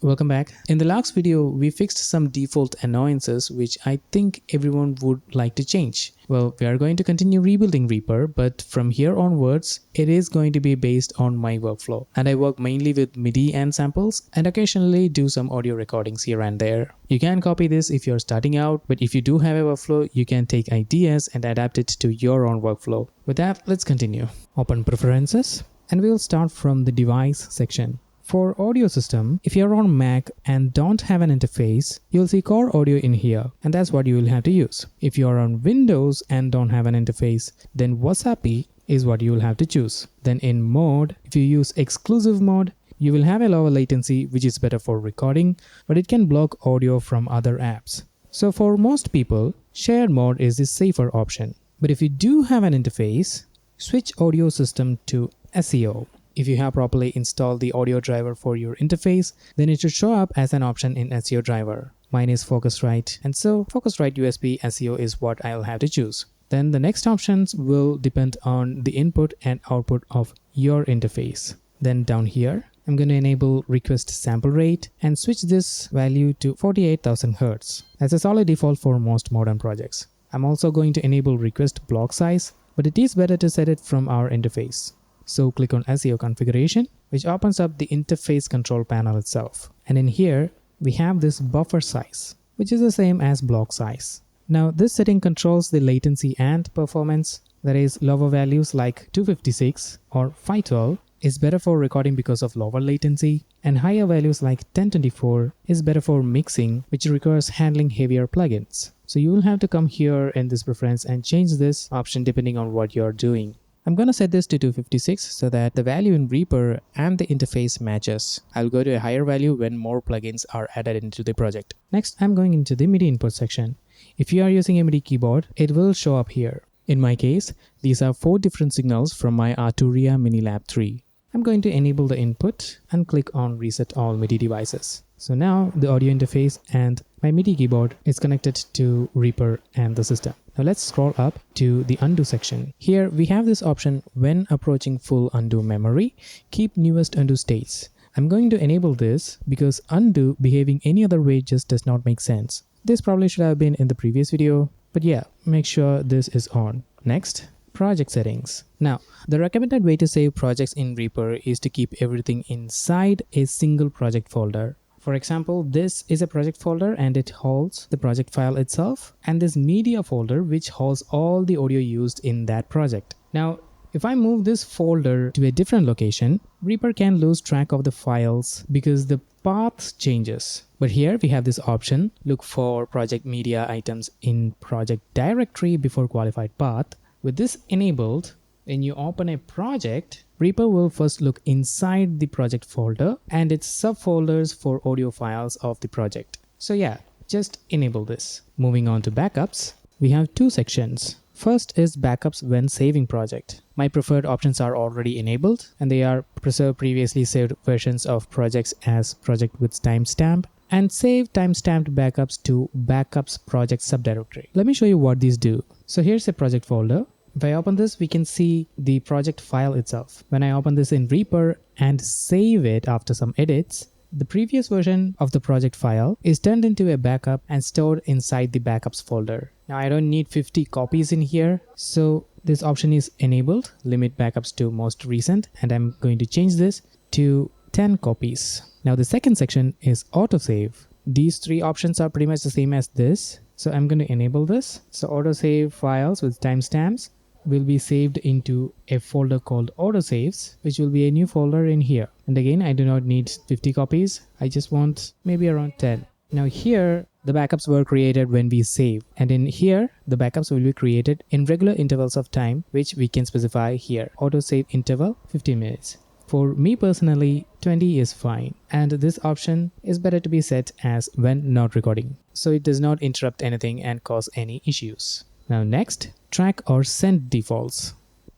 Welcome back. In the last video, we fixed some default annoyances which I think everyone would like to change. Well, we are going to continue rebuilding Reaper, but from here onwards, it is going to be based on my workflow. And I work mainly with MIDI and samples and occasionally do some audio recordings here and there. You can copy this if you're starting out, but if you do have a workflow, you can take ideas and adapt it to your own workflow. With that, let's continue. Open Preferences, and we'll start from the Device section. For audio system, if you're on Mac and don't have an interface, you'll see Core Audio in here, and that's what you will have to use. If you're on Windows and don't have an interface, then Wasapi is what you will have to choose. Then in mode, if you use exclusive mode, you will have a lower latency, which is better for recording, but it can block audio from other apps. So for most people, shared mode is the safer option. But if you do have an interface, switch audio system to SEO. If you have properly installed the audio driver for your interface, then it should show up as an option in SEO driver. Mine is Focusrite, and so Focusrite USB SEO is what I'll have to choose. Then the next options will depend on the input and output of your interface. Then down here, I'm going to enable request sample rate and switch this value to 48,000 Hz. That's a solid default for most modern projects. I'm also going to enable request block size, but it is better to set it from our interface. So click on SEO configuration, which opens up the interface control panel itself. And in here, we have this buffer size, which is the same as block size. Now this setting controls the latency and performance. That is, lower values like 256 or 512 is better for recording because of lower latency, and higher values like 1024 is better for mixing, which requires handling heavier plugins. So you will have to come here in this preference and change this option depending on what you're doing. I'm going to set this to 256 so that the value in Reaper and the interface matches. I'll go to a higher value when more plugins are added into the project. Next, I'm going into the MIDI input section. If you are using a MIDI keyboard, it will show up here. In my case, these are 4 different signals from my Arturia Minilab 3. I'm going to enable the input and click on Reset All MIDI Devices. So now the audio interface and my MIDI keyboard is connected to Reaper and the system. Now let's scroll up to the undo section. Here we have this option: when approaching full undo memory, keep newest undo states. I'm going to enable this because undo behaving any other way just does not make sense. This probably should have been in the previous video, but yeah, make sure this is on. Next, project settings. Now, the recommended way to save projects in Reaper is to keep everything inside a single project folder. For example, this is a project folder and it holds the project file itself, and this media folder which holds all the audio used in that project. Now, if I move this folder to a different location, Reaper can lose track of the files because the path changes. But here we have this option: look for project media items in project directory before qualified path. With this enabled, when you open a project, Reaper will first look inside the project folder and its subfolders for audio files of the project. So yeah, just enable this. Moving on to backups, we have 2 sections. First is backups when saving project. My preferred options are already enabled, and they are preserve previously saved versions of projects as project with timestamp, and save timestamped backups to backups project subdirectory. Let me show you what these do. So here's a project folder. If I open this, we can see the project file itself. When I open this in Reaper and save it after some edits, the previous version of the project file is turned into a backup and stored inside the backups folder. Now I don't need 50 copies in here, so this option is enabled, limit backups to most recent, and I'm going to change this to 10 copies. Now the second section is autosave. These 3 options are pretty much the same as this, so I'm going to enable this. So autosave files with timestamps will be saved into a folder called autosaves, which will be a new folder in here. And again, I do not need 50 copies. I just want maybe around 10. Now here, the backups were created when we save. And in here, the backups will be created in regular intervals of time, which we can specify here. Autosave interval, 15 minutes. For me personally, 20 is fine. And this option is better to be set as when not recording, so it does not interrupt anything and cause any issues. Now next, track or send defaults.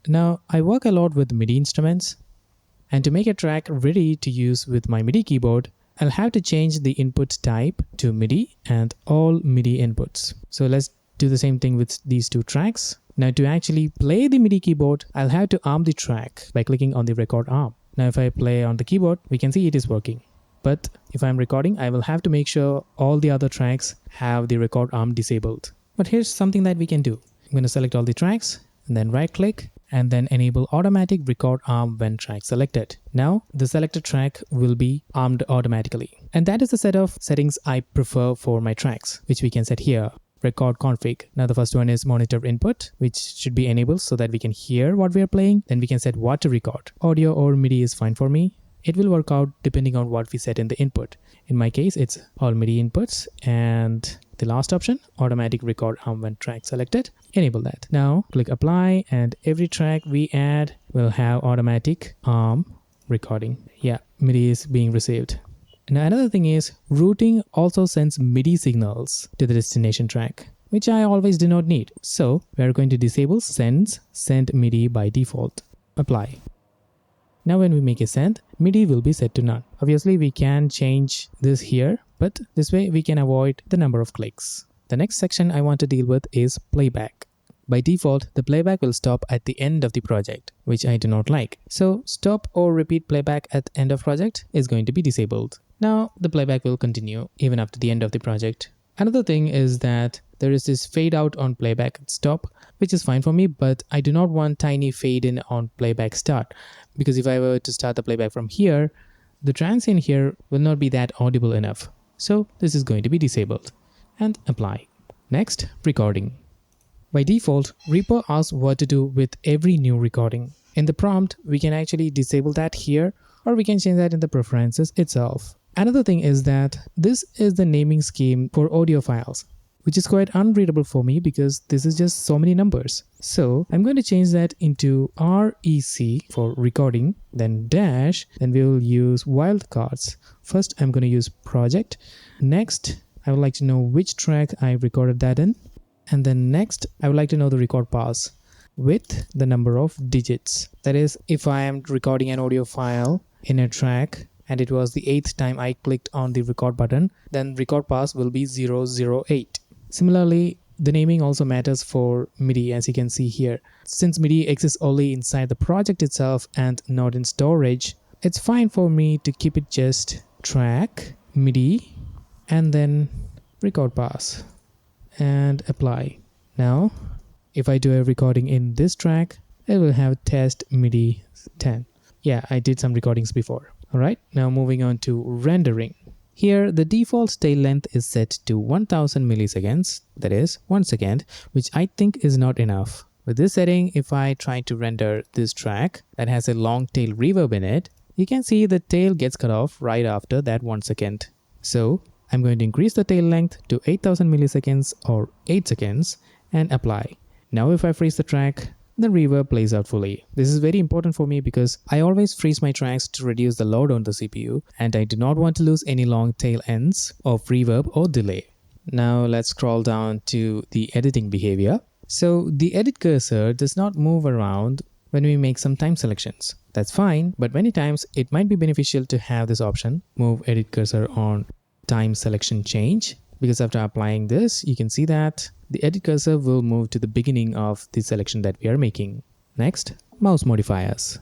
Now I work a lot with MIDI instruments, and to make a track ready to use with my MIDI keyboard, I'll have to change the input type to MIDI and all MIDI inputs. So let's do the same thing with these 2 tracks. Now to actually play the MIDI keyboard, I'll have to arm the track by clicking on the record arm. Now if I play on the keyboard, we can see it is working. But if I'm recording, I will have to make sure all the other tracks have the record arm disabled. But here's something that we can do. I'm going to select all the tracks and then right click and then enable automatic record arm when track selected. Now the selected track will be armed automatically. And that is the set of settings I prefer for my tracks, which we can set here. Record config. Now the first one is monitor input, which should be enabled so that we can hear what we are playing. Then we can set what to record. Audio or MIDI is fine for me. It will work out depending on what we set in the input. In my case, it's all MIDI inputs, and the last option, automatic record arm when track selected, enable that. Now click apply, and every track we add will have automatic arm recording. Yeah, MIDI is being received. Now another thing is routing also sends MIDI signals to the destination track, which I always do not need. So we are going to disable send MIDI by default. Apply. Now when we make a send, MIDI will be set to none. Obviously we can change this here, but this way we can avoid the number of clicks. The next section I want to deal with is playback. By default, the playback will stop at the end of the project, which I do not like. So stop or repeat playback at end of project is going to be disabled. Now the playback will continue even after the end of the project. Another thing is that there is this fade out on playback stop, which is fine for me, but I do not want tiny fade in on playback start, because if I were to start the playback from here, the transient here will not be that audible enough. So this is going to be disabled, and apply. Next, recording. By default, Reaper asks what to do with every new recording. In the prompt, we can actually disable that here, or we can change that in the preferences itself. Another thing is that this is the naming scheme for audio files, which is quite unreadable for me because this is just so many numbers. So I'm going to change that into REC for recording, then dash, then we will use wildcards. First, I'm going to use project. Next, I would like to know which track I recorded that in. And then next, I would like to know the record pass with the number of digits. That is, if I am recording an audio file in a track and it was the 8th time I clicked on the record button, then record pass will be 008. Similarly, the naming also matters for MIDI, as you can see here. Since MIDI exists only inside the project itself and not in storage, it's fine for me to keep it just track, MIDI, and then record pass, and apply. Now, if I do a recording in this track, it will have test MIDI 10. Yeah, I did some recordings before. Alright, now moving on to rendering. Here, the default tail length is set to 1000 milliseconds, that is 1 second, which I think is not enough. With this setting, if I try to render this track that has a long tail reverb in it, you can see the tail gets cut off right after that 1 second. So, I'm going to increase the tail length to 8000 milliseconds or 8 seconds and apply. Now if I freeze the track, the reverb plays out fully. This is very important for me because I always freeze my tracks to reduce the load on the CPU, and I do not want to lose any long tail ends of reverb or delay. Now let's scroll down to the editing behavior. So the edit cursor does not move around when we make some time selections. That's fine, but many times it might be beneficial to have this option, move edit cursor on time selection change, because after applying this, you can see that the edit cursor will move to the beginning of the selection that we are making. Next, mouse modifiers.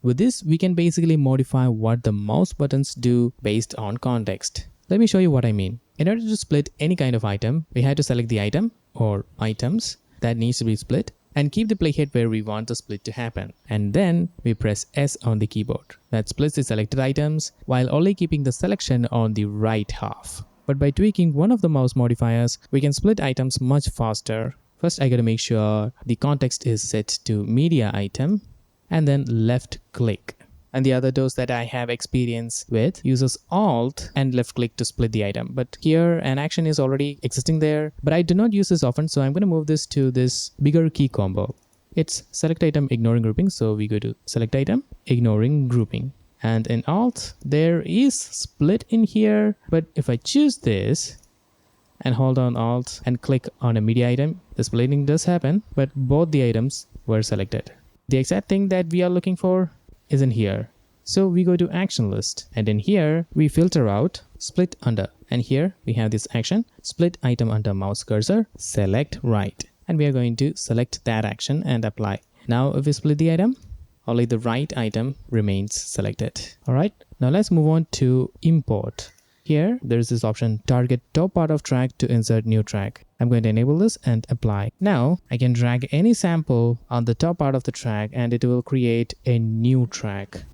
With this, we can basically modify what the mouse buttons do based on context. Let me show you what I mean. In order to split any kind of item, we have to select the item or items that needs to be split and keep the playhead where we want the split to happen. And then we press S on the keyboard. That splits the selected items while only keeping the selection on the right half. But by tweaking one of the mouse modifiers, we can split items much faster. First, I gotta make sure the context is set to media item and then left click. And the other DOS that I have experience with uses Alt and left click to split the item. But here an action is already existing there, but I do not use this often, so I'm going to move this to this bigger key combo. It's select item ignoring grouping, so we go to select item ignoring grouping. And in Alt, there is split in here, but if I choose this and hold on Alt and click on a media item, the splitting does happen, but both the items were selected. The exact thing that we are looking for is in here. So we go to action list, and in here we filter out split under, and here we have this action split item under mouse cursor, select right, and we are going to select that action and apply. Now if we split the item, only the right item remains selected. Alright, now let's move on to import. Here, there's this option, target top part of track to insert new track. I'm going to enable this and apply. Now, I can drag any sample on the top part of the track and it will create a new track.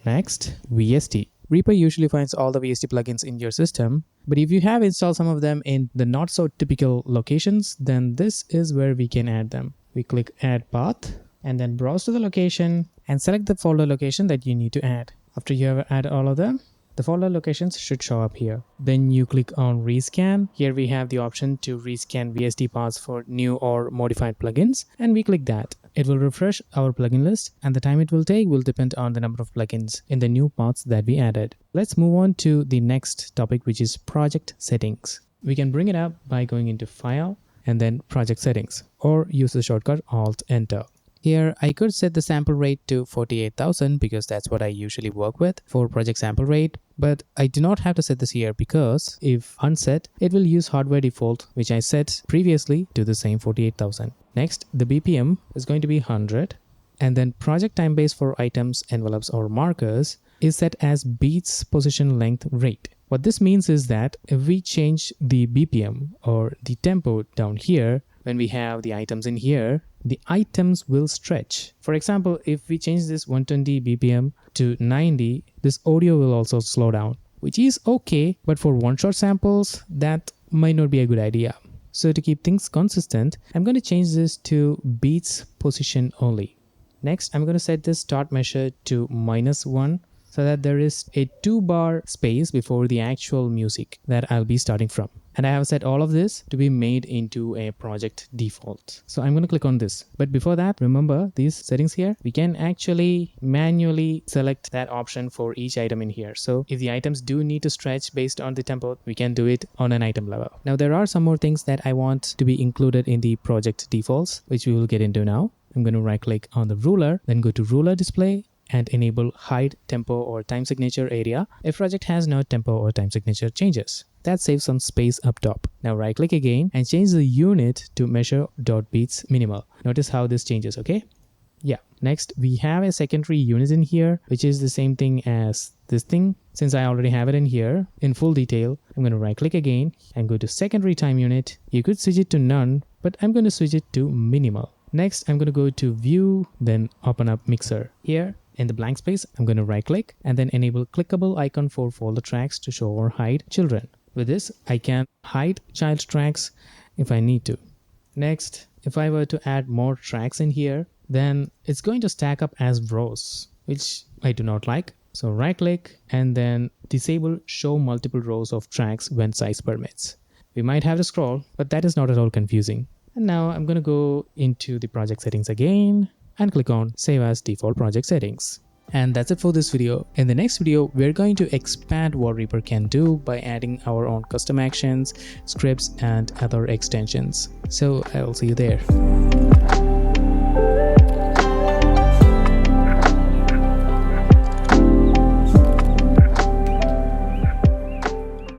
Next, VST. Reaper usually finds all the VST plugins in your system, but if you have installed some of them in the not so typical locations, then this is where we can add them. We click add path and then browse to the location and select the folder location that you need to add. After you have added all of them, the folder locations should show up here. Then you click on rescan. Here we have the option to rescan VST paths for new or modified plugins, and we click that. It will refresh our plugin list, and the time it will take will depend on the number of plugins in the new paths that we added. Let's move on to the next topic, which is project settings. We can bring it up by going into File and then Project Settings, or use the shortcut Alt-Enter. Here, I could set the sample rate to 48,000 because that's what I usually work with for project sample rate, but I do not have to set this here because if unset, it will use hardware default, which I set previously to the same 48,000. Next, the BPM is going to be 100, and then project time base for items, envelopes, or markers is set as beats position length rate. What this means is that if we change the BPM or the tempo down here, when we have the items in here, the items will stretch. For example, if we change this 120 BPM to 90, this audio will also slow down, which is okay, but for one-shot samples, that might not be a good idea. So to keep things consistent, I'm going to change this to beats position only. Next, I'm going to set this start measure to -1 so that there is a 2-bar space before the actual music that I'll be starting from. And I have set all of this to be made into a project default. So I'm going to click on this. But before that, remember these settings here, we can actually manually select that option for each item in here. So if the items do need to stretch based on the tempo, we can do it on an item level. Now there are some more things that I want to be included in the project defaults, which we will get into now. I'm going to right click on the ruler, then go to ruler display and enable hide tempo or time signature area if project has no tempo or time signature changes. That saves some space up top. Now right click again and change the unit to measure.beats minimal. Notice how this changes, okay? Yeah. Next, we have a secondary unit in here, which is the same thing as this thing. Since I already have it in here in full detail, I'm going to right click again and go to secondary time unit. You could switch it to none, but I'm going to switch it to minimal. Next, I'm going to go to view, then open up mixer. Here in the blank space, I'm going to right click and then enable clickable icon for folder tracks to show or hide children. With this, I can hide child tracks if I need to. Next, if I were to add more tracks in here, then it's going to stack up as rows, which I do not like. So right click and then disable show multiple rows of tracks when size permits. We might have to scroll, but that is not at all confusing. And now I'm going to go into the project settings again and click on Save as Default Project Settings. And that's it for this video. In the next video, we're going to expand what Reaper can do by adding our own custom actions, scripts, and other extensions. So I'll see you there.